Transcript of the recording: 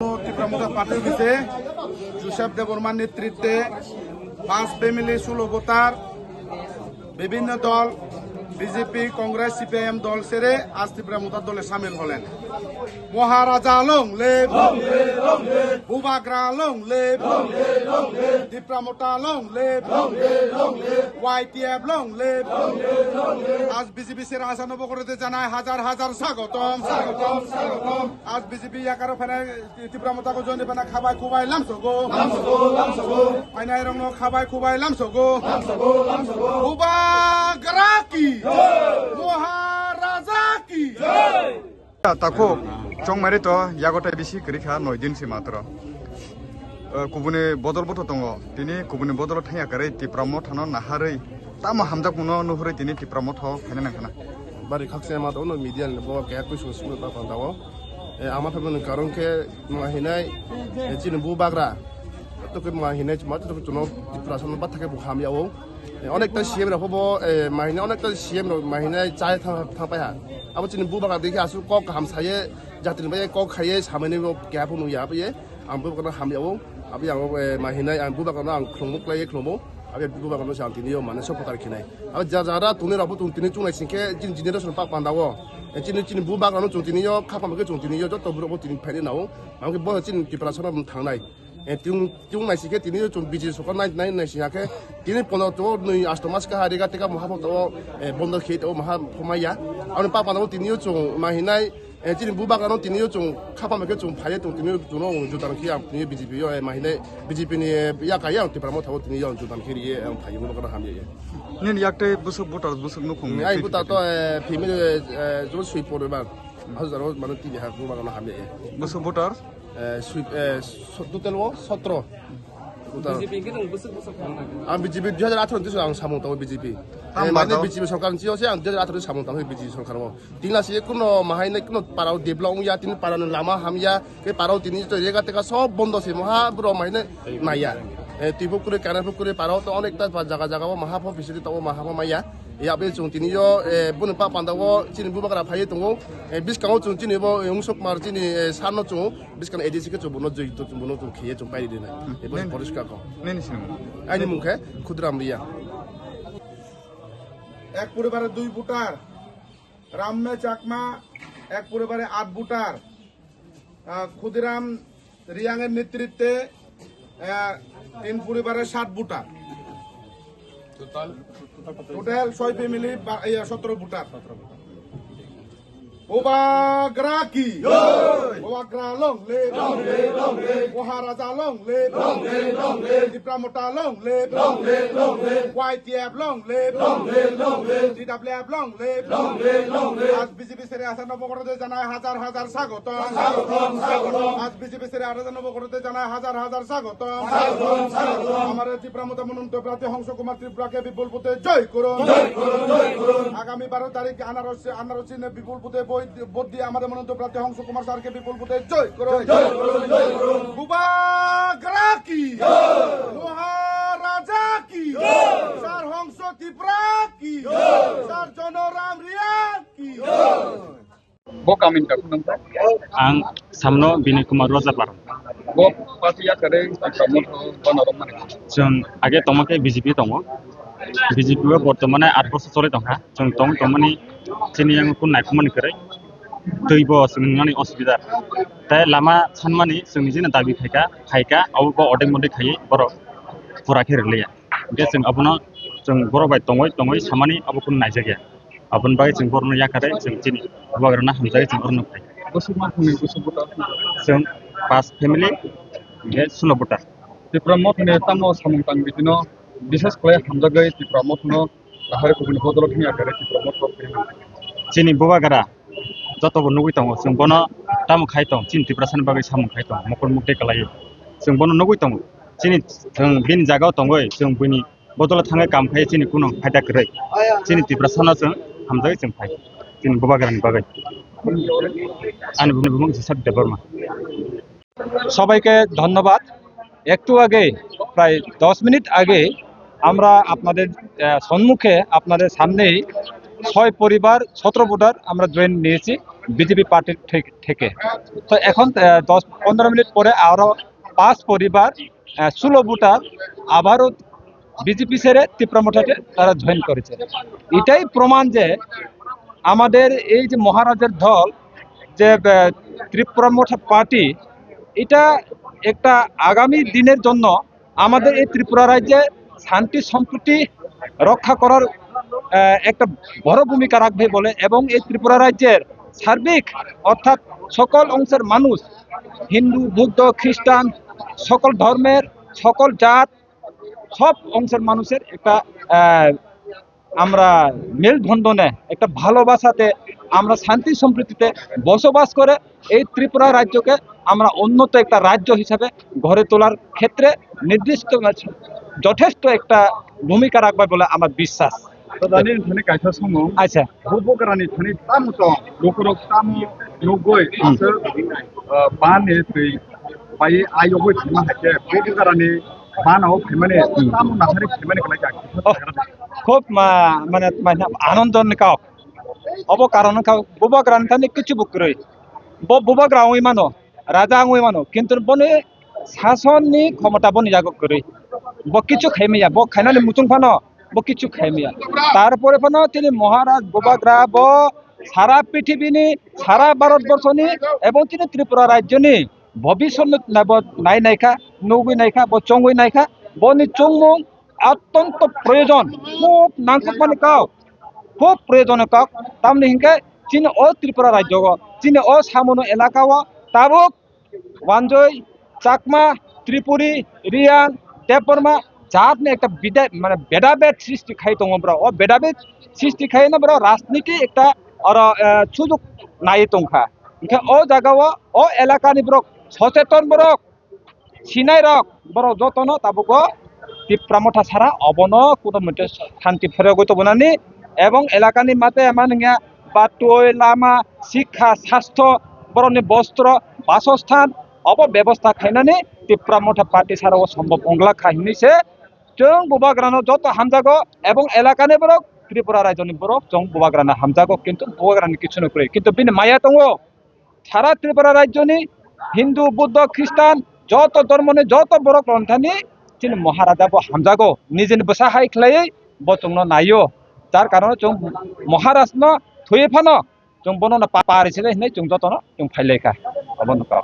Tripura party অফিসে Joseph দেববর্মার নেতৃত্বে 5 family 16 voter বিভিন্ন দল বিজেপি কংগ্রেস সিপিআইএম দল ছেড়ে আজ ত্রিপুরা মুতার দলে সামিল হলেন। Maharaja long live, Bubagra long live, Tripura Motha long live, YTF long live. আজ বিজেপি সেরা আসানব করতে জানায় হাজার হাজার স্বাগতম। আজ বিজেপি একারো ফেনে ত্রিপুরা মোটাকে জন্য ফেনা খাবাই খুবাই লামসগো, আইনাই রং খাবাই খুবাই লামসগো। বুবাগ্রা কি মহারাজা কি তাকো চংমারি তো ইয়াগটাই বেশি করিখা 9 দিনসি মাত্র কুবুনি বদল বতো দङ তিনি কুবুনি বদল थायाखै टिप्राम थानो नाहारै तामा हामजा कुनो नुहुरै তিনি टिप्राम थ फाइना नाखना बारि खाकसे मा दङ मिडिया बो के कुइसन सुनो ता दाव आमा फबन कारण के माहिनाय जिन बु बाग्रा तो के माहिनाय मा तो तुनो टिप्रासन बा थाके बुहाम याव अनेकटा सीएम रखब माहिनाय अनेकटा सीएम माहिनाय चाय थांपाया अब जिन बु बाग्रा देखि आसु क काम साये जातिन बे क खाये सामने ग्याप नुया बे आंबो कना हाम याव अब yang mahinai ang buba kana ang klongmuk lai klongmo अब बुबा kana sang tini yo mane sopokar kinai अब jara tuni rabu tuni tini chungai singke jin generation pak pandawo jin buba kana chung tini yo khapam ke chung tini yo to buro tini phani nawo amke bo jin preparation thangnai chung nai singke tini yo chung biji sokar nai nai nai singake tini pono to nui astomas ka hariga teka mahapok to bondo khit o maha phomaya am pak pandawo tini yo chung mahinai 지금 무바가는 뒤니요 좀 카파메게 좀 파예 좀 뒤니요 좀 주다는 기야 뒤니 비지비요 마히네 비지비니 야가야 티프라모 타고 뒤니요 주다는 기리에 파예 무바가는 함예 nin yakte busuk botar busuk nukhung 아이 부터 또 피미르 좀 스위퍼를 막 하자로 많은 티비 하 무바가는 함예 busuk botar 스위 소뚜텔로 서트로 BJP cái đồng bức xúc 아 비지비 2018년 뜻을 안 사몽 타고 비지비 만에 비지비 सरकार 지어서 안 2018년 사몽 타고 비지비 सरकार고 딩라시 끊어 마하이네 끊어 파라오 데블롱 야 틴 파라는 라마 함야 그 파라오 틴이 또 얘가 때가 서 본도시 মহা 브로 마이네 마야 টিপুকুরে কানাপুকুরে পারাও তো অনেকটা জায়গা জায়গা মাহাফ বিসিরি তো মাহাফ মাইয়া ইয়াবে जों তিনিও বুন পা পান্দাও চিনি বুবাগরা ফাই দङ বিসকাও जों চিনিবো ইংসক মার চিনি সানো जों বিসকান এডিসিকে जों বুনো জই তো বুনো जों খেয়ে जों পাই দিনা এবার পরিষ্কার কও nin sinu আইনি মুখে ক্ষুদ্রাম রিয়া এক পরিবারে 2 ভোটার রামমে চাকমা এক পরিবারে 8 ভোটার ক্ষুদিরাম রিয়াং এর নেতৃত্বে 3 পরিবারে 7 ভোটার টোটাল 6 ফ্যামিলি 17 ভোটার বুবাগ্রা কি বুবাগ্রা লং লে মহারাজা লং লে ত্রিপুরা মোটা লং লে ওয়াইটিএফ লং লে ডিডব্লিউএফ লং লে আজ বিজেপি সেরে আসানব করতে জানায় হাজার হাজার স্বাগতম। আজ বিজেপি সেরে আসানব করতে জানায় হাজার হাজার স্বাগতম। আমার ত্রিপুরা মোটা মনোনীত প্রার্থী হংস কুমার ত্রিপুরাকে বিপুল ভোটে জয় করুন। আগামী 12 তারিখ আনারসি বিপুল ভোটে ভোট দিয়ে আমাদের মনোনীত প্রার্থী হংস কুমার স্যারকে বিপুল ভোটে জয় করুন। বুবাগ্রা কি মহারাজা কি স্যার হংস ত্রিপুরা কি স্যার জনরাম রিয়া কি Bo kamin ka kunang ta. Ang Samno Bini Kumar Rajabar. Bo party ya kare promote bonorom mane. जों आगे तमके बीजेपी दङ बीजेपी वा बर्तमाने 8 बছर चले दंहा जों तमनि चिनि आं कुन नायखमनि करे दैबो जोंनि असुबिदा ताय लामा सानमानि जोंनि जिना दाबि खायका अबो अडेक मडे खायै बर पुरा खेरलिया बे जों अबनो जों बर बाय दङै सामानि अबो कुन नायजागिया अबन बाय जों बरनो याकारे जों चिनि बागरना हमजाय जों बरनो खाय Busuk ma kuni busuk buta. जों 5 फेमिली बे 16 voter Di promote ne tamno samung tang bitino বিশেষ করে হামজাগৈ di promote no lahare kubuni bodolo thini akare di promote ko pina. চিনি বুবাগারা যতবো নুগুই দङ जों बनो तामु खाय दं चिन टिप्रासन बागै सामु खाय दं मकर मुक्ते कलायो जों बनो नुगुइ दङ चिनि जों बिन जागाव दङै जों बिनि बदल थाङै काम खाय चिनि कुनो फायदा गरै चिनि टिप्रासन जों हामजाय जों फाय चिनि बुबागारानि बागै आनि बुमुं जिसाब देबरमा সবাইকে ধন্যবাদ। একটু আগে প্রায় 10 মিনিট আগে আমরা আপনাদের সম্মুখে আপনাদের সামনেই 6 পরিবার 17 ভোটার আমরা জয়েন নিয়েছি বিজেপি পার্টির থেকে। তো এখন 10-15 মিনিট পরে আরো 5 পরিবার 16 ভোটার আবারও বিজেপি ছেড়ে তীব্রমঠাতে তারা জয়েন করেছে। এটাই প্রমাণ যে আমাদের এই যে মহারাজের দল যে ত্রিপুরামঠা পার্টি, এটা একটা আগামী দিনের জন্য আমাদের এই ত্রিপুরা রাজ্যে শান্তি সম্প্রীতি রক্ষা করার একটা বড় ভূমিকা রাখবে বলে, এবং এই ত্রিপুরা রাজ্যের সার্বিক অর্থাৎ সকল অংশের মানুষ, হিন্দু, বৌদ্ধ, খ্রিস্টান, সকল ধর্মের, সকল জাত, সব অংশের মানুষের একটা আমরা মেলবন্ধনে, একটা ভালোবাসাতে আমরা শান্তি সম্প্রীতিতে বসবাস করে এই ত্রিপুরা রাজ্যকে আমরা উন্নত একটা রাজ্য হিসাবে গড়ে তোলার ক্ষেত্রে নির্দিষ্ট যথেষ্ট একটা ভূমিকা রাখবে বলে আমার বিশ্বাস। Tadi thani kaisa somo আচ্ছা, bubugrani thani tamu to lukurok tamu nugoi asal bane tui pai ayogoi thima hake bubugrani banao phimane tamu nahari phimane kala jak খুব মানে আনন্দনিকাও অব কারণ বুবা গ্রান্থানি কিছু বুকরই বুবা গ্রাউই মানো রাজা আঙুই মানো কিন্তু বনে শাসননি ক্ষমতা বনি জাগক করি ব কিছু খাইমিয়া ব খাইনানি মুচুং ফানো ব কিছু খাইমিয়া তারপরে ফানো তিনি মহারাজ বুবা গ্রা ব সারা পৃথিবীনি সারা ভারতবর্ষনি এবং তিনি ত্রিপুরা রাজ্যনি ভবিষ্যৎ নাই নাইখা নৌগুই নাইখা ব চঙ্গুই নাইখা বনি চংমুং অত্যন্ত প্রয়োজন, খুব নাংকুক মানে কাউ খুব প্রয়োজনে কাক তামনি হিংকে চিনি ও ত্রিপুরা রাজ্য চিনি ও সামনো এলাকাও তাবুক ওয়ানজয় চাকমা ত্রিপুরি রিয়াং টেপরমা যাতনে একটা মানে বেদাবেদ সৃষ্টি খাই দङ ব্র ও বেদাবেদ সৃষ্টি খাই না ব্র রাজনীতি একটা আর সুযোগ নাই দংখা ओंखाय ও জায়গাও ও এলাকানি ব্র সচেতন ব্র সিনাই রক ব্র যতন তাবুক তীব্রামঠা ছাড়া অবন কোনো মতে শান্তি ফেরে গইতো বনানি এবং এলাকানি মাতে এমান হিয়া বাটুই লামা শিক্ষা স্বাস্থ্য বরনি বস্ত্র বাসস্থান অব ব্যবস্থা খাইনানি তীব্রামঠা পার্টি ছাড়াও সম্ভব অংলা খাইনিছে जों बुबाग्रानो যত হামজাগো এবং এলাকানি বরক ত্রিপুরা রাজ্যনি বরক जों बुबाग्राना হামজাগো কিন্তু বুবাগ্রানি কিছু নকরে কিন্তু বিন মায়া দङ সারা ত্রিপুরা রাজ্যনি হিন্দু বৌদ্ধ খ্রিস্টান যত ধর্মনি যত বরক রন্থানি তিনি মহারাজা ব হামজাগো নিজেনি বসাহাই খ্লাই বচংনো নাইयो যার কারণে जों মহারাজনো থুয়ে ফানো जों বননা পারিছিলে নাই जों যতনো जों ফাইলেখা অবনকা